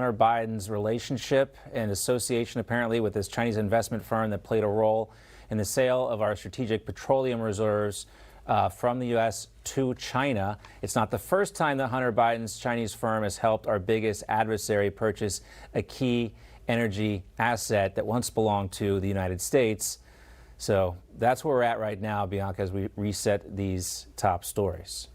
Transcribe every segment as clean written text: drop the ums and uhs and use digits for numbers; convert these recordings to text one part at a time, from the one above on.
Hunter Biden's relationship and association apparently with this Chinese investment firm that played a role in the sale of our strategic petroleum reserves from the U.S. to China. It's not the first time that Hunter Biden's Chinese firm has helped our biggest adversary purchase a key energy asset that once belonged to the United States. So that's where we're at right now, Bianca, as we reset these top stories.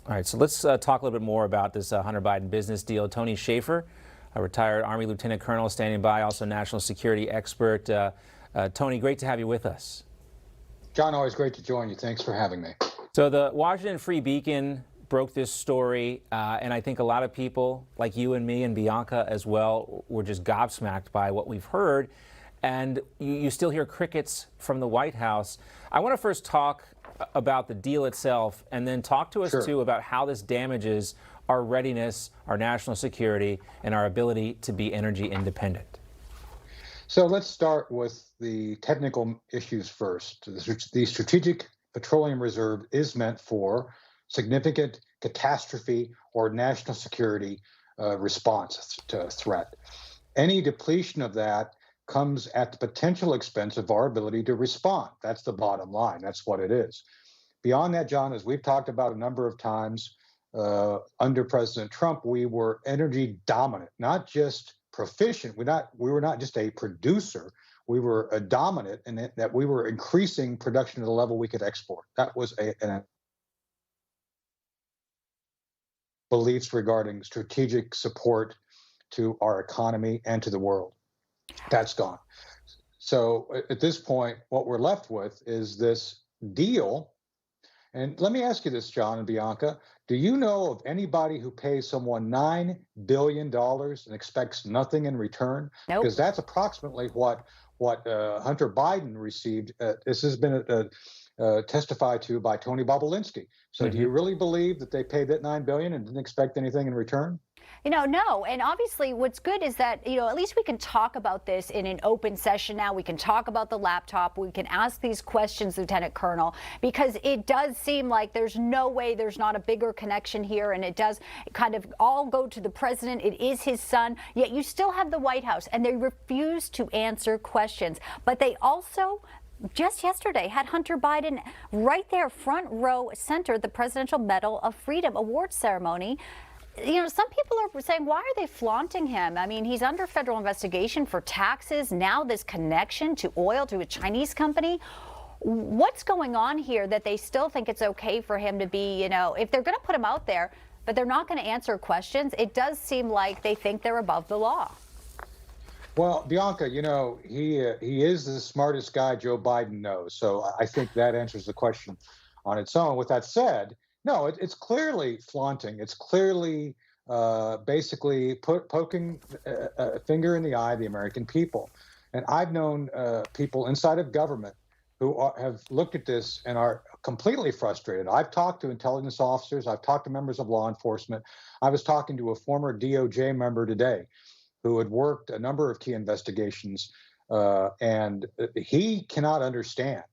All right, so let's talk a little bit more about this Hunter Biden business deal. Tony Shaffer, a retired Army Lieutenant Colonel, standing by, also national security expert. Tony, great to have you with us. John, always great to join you. Thanks for having me. So the Washington Free Beacon broke this story, and I think a lot of people, like you and me and Bianca as well, were just gobsmacked by what we've heard. And you still hear crickets from the White House. I want to first talk about the deal itself, and then talk to us too about how this damages our readiness, our national security, and our ability to be energy independent. So let's start with the technical issues first. The Strategic Petroleum Reserve is meant for significant catastrophe or national security response to a threat. Any depletion of that comes at the potential expense of our ability to respond. That's the bottom line. That's what it is. Beyond that, John, as we've talked about a number of times, under President Trump, we were energy dominant, not just proficient. We were not just a producer. We were a dominant in that we were increasing production to the level we could export. That was an beliefs regarding strategic support to our economy and to the world. That's gone. So at this point, what we're left with is this deal. And let me ask you this, John and Bianca. Do you know of anybody who pays someone $9 billion and expects nothing in return? Nope. Because that's approximately what Hunter Biden received. This has been testified to by Tony Bobulinski. So do you really believe that they paid that $9 billion and didn't expect anything in return? No. And obviously what's good is that, at least we can talk about this in an open session now. We can talk about the laptop. We can ask these questions, Lieutenant Colonel, because it does seem like there's no way there's not a bigger connection here. And it does kind of all go to the president. It is his son. Yet you still have the White House, and they refuse to answer questions. But they also just yesterday had Hunter Biden right there, front row center, at the Presidential Medal of Freedom Awards ceremony. Some people are saying, why are they flaunting him? I mean, he's under federal investigation for taxes. Now this connection to oil, to a Chinese company. What's going on here that they still think it's okay for him to be, if they're going to put him out there, but they're not going to answer questions, it does seem like they think they're above the law. Well, Bianca, he is the smartest guy Joe Biden knows. So I think that answers the question on its own. With that said, no, it's clearly flaunting. It's clearly basically poking a finger in the eye of the American people. And I've known people inside of government who have looked at this and are completely frustrated. I've talked to intelligence officers. I've talked to members of law enforcement. I was talking to a former DOJ member today who had worked a number of key investigations, and he cannot understand,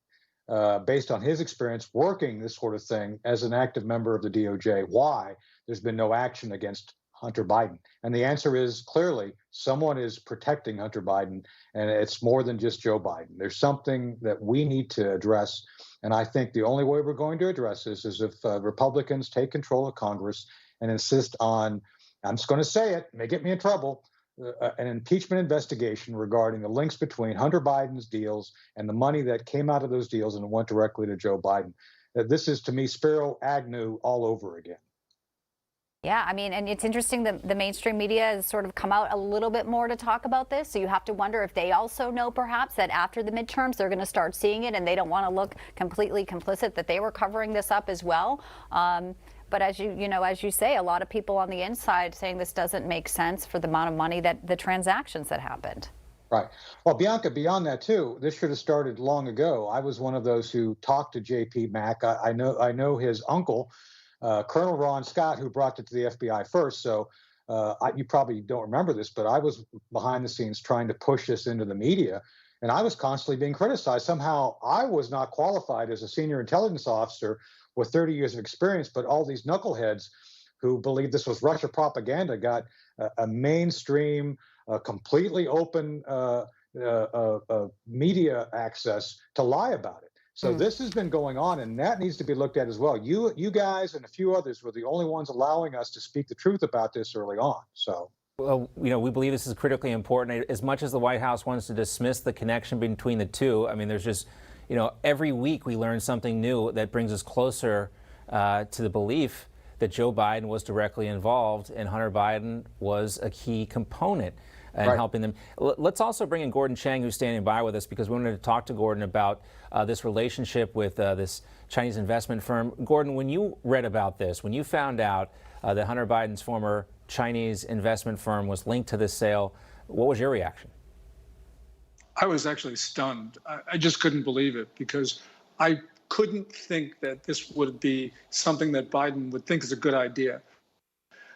based on his experience working this sort of thing as an active member of the DOJ, why there's been no action against Hunter Biden. And the answer is clearly someone is protecting Hunter Biden, and it's more than just Joe Biden. There's something that we need to address, and I think the only way we're going to address this is if Republicans take control of Congress and insist on, I'm just going to say it, may get me in trouble, an impeachment investigation regarding the links between Hunter Biden's deals and the money that came out of those deals and went directly to Joe Biden. This is, to me, Spiro Agnew all over again. Yeah, I mean, and it's interesting that the mainstream media has sort of come out a little bit more to talk about this. So you have to wonder if they also know perhaps that after the midterms, they're going to start seeing it and they don't want to look completely complicit, that they were covering this up as well. But as you say, a lot of people on the inside saying this doesn't make sense for the amount of money that the transactions that happened. Right. Well, Bianca, beyond that too, this should have started long ago. I was one of those who talked to J.P. Mack. I know his uncle, Colonel Ron Scott, who brought it to the FBI first. So you probably don't remember this, but I was behind the scenes trying to push this into the media. And I was constantly being criticized. Somehow I was not qualified as a senior intelligence officer with 30 years of experience, but all these knuckleheads who believed this was Russia propaganda got a mainstream, completely open media access to lie about it. So this has been going on, and that needs to be looked at as well. You guys and a few others were the only ones allowing us to speak the truth about this early on. So. Well, we believe this is critically important. As much as the White House wants to dismiss the connection between the two, I mean, there's just, every week we learn something new that brings us closer to the belief that Joe Biden was directly involved and Hunter Biden was a key component in helping them. Let's also bring in Gordon Chang, who's standing by with us, because we wanted to talk to Gordon about this relationship with this Chinese investment firm. Gordon, when you read about this, when you found out that Hunter Biden's former Chinese investment firm was linked to this sale, what was your reaction? I was actually stunned. I just couldn't believe it, because I couldn't think that this would be something that Biden would think is a good idea.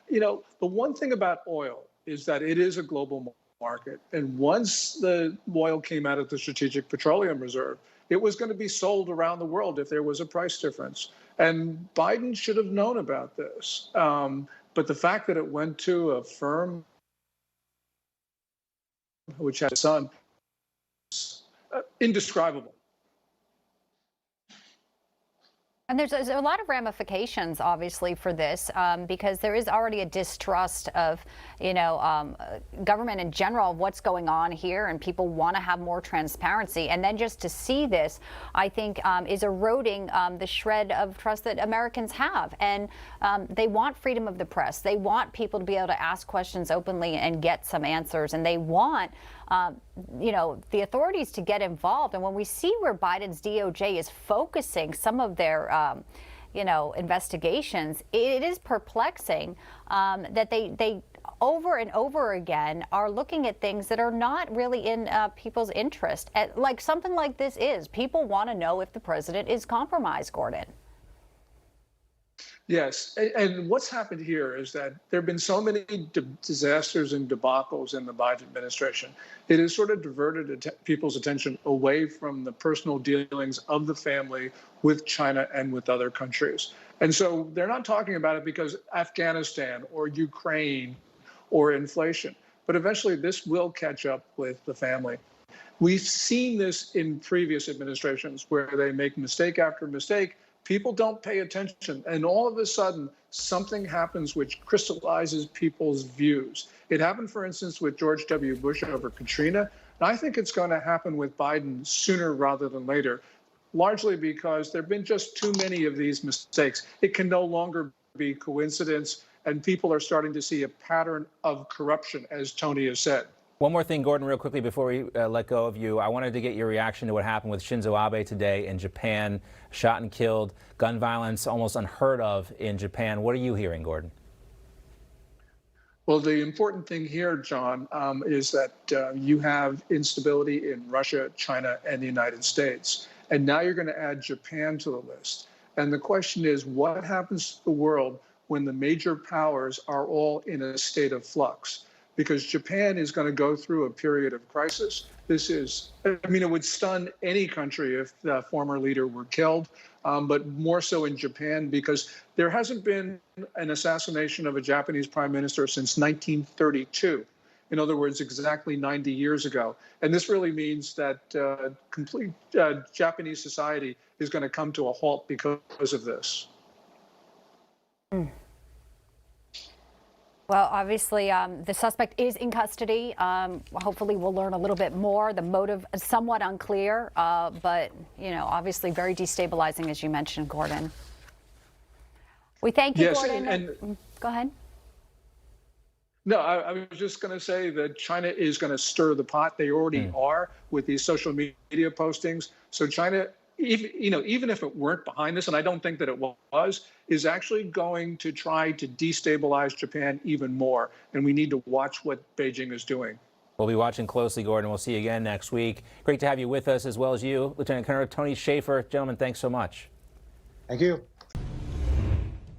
The one thing about oil is that it is a global market. And once the oil came out of the Strategic Petroleum Reserve, it was going to be sold around the world if there was a price difference. And Biden should have known about this. But the fact that it went to a firm which had a son, indescribable. And there's a lot of ramifications, obviously, for this, because there is already a distrust of, government in general, what's going on here, and people want to have more transparency. And then just to see this, I think, is eroding the shred of trust that Americans have. And they want freedom of the press. They want people to be able to ask questions openly and get some answers. And they want the authorities to get involved. And when we see where Biden's DOJ is focusing some of their, investigations, it is perplexing that they over and over again are looking at things that are not really in people's interest. Like something like this is. People want to know if the president is compromised, Gordon. Yes, and what's happened here is that there have been so many disasters and debacles in the Biden administration. It has sort of diverted people's attention away from the personal dealings of the family with China and with other countries. And so they're not talking about it because Afghanistan or Ukraine or inflation. But eventually this will catch up with the family. We've seen this in previous administrations where they make mistake after mistake. People don't pay attention, and all of a sudden, something happens which crystallizes people's views. It happened, for instance, with George W. Bush over Katrina, and I think it's going to happen with Biden sooner rather than later, largely because there have been just too many of these mistakes. It can no longer be coincidence, and people are starting to see a pattern of corruption, as Tony has said. One more thing, Gordon, real quickly before we let go of you. I wanted to get your reaction to what happened with Shinzo Abe today in Japan, shot and killed, gun violence almost unheard of in Japan. What are you hearing, Gordon? Well, the important thing here, John, is that you have instability in Russia, China, and the United States. And now you're going to add Japan to the list. And the question is, what happens to the world when the major powers are all in a state of flux? Because Japan is going to go through a period of crisis. It would stun any country if the former leader were killed, but more so in Japan because there hasn't been an assassination of a Japanese prime minister since 1932. In other words, exactly 90 years ago. And this really means that complete Japanese society is going to come to a halt because of this. Well, obviously, the suspect is in custody. Hopefully, we'll learn a little bit more. The motive is somewhat unclear, but, obviously very destabilizing, as you mentioned, Gordon. We thank you, yes, Gordon. And go ahead. No, I was just going to say that China is going to stir the pot. They already are with these social media postings. So China, even if it weren't behind this, and I don't think that it was, is actually going to try to destabilize Japan even more. And we need to watch what Beijing is doing. We'll be watching closely, Gordon. We'll see you again next week. Great to have you with us, as well as you, Lieutenant Colonel Tony Shaffer. Gentlemen, thanks so much. Thank you.